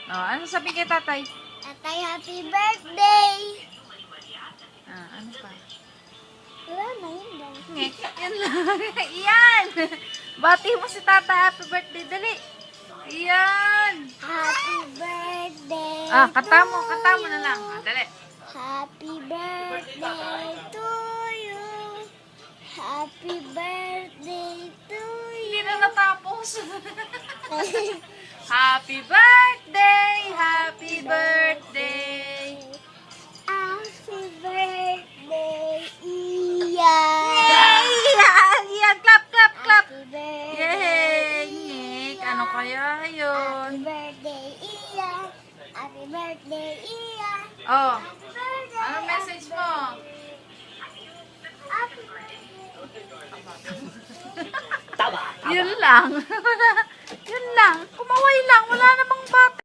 Oh, ano sabihin kay tatay? Tatay, happy birthday! Ano pa? Wala na yun daw. Ngek, yan lang. Yan! Bati mo si tatay, happy birthday, dali. Yan! Happy birthday Kata mo na lang. Dali. Happy birthday to you. Happy birthday to Hindi you. na natapos. Happy birthday! Happy birthday! Happy birthday, Ian. Yay! Yan! Clap, clap, clap! Happy birthday, Yay! Ngek, ano kaya yun? Happy birthday, Ian. Happy birthday, Ian. Oh, Happy birthday. ano message mo? Happy birthday. Yun lang. Yun lang. Kumaway lang.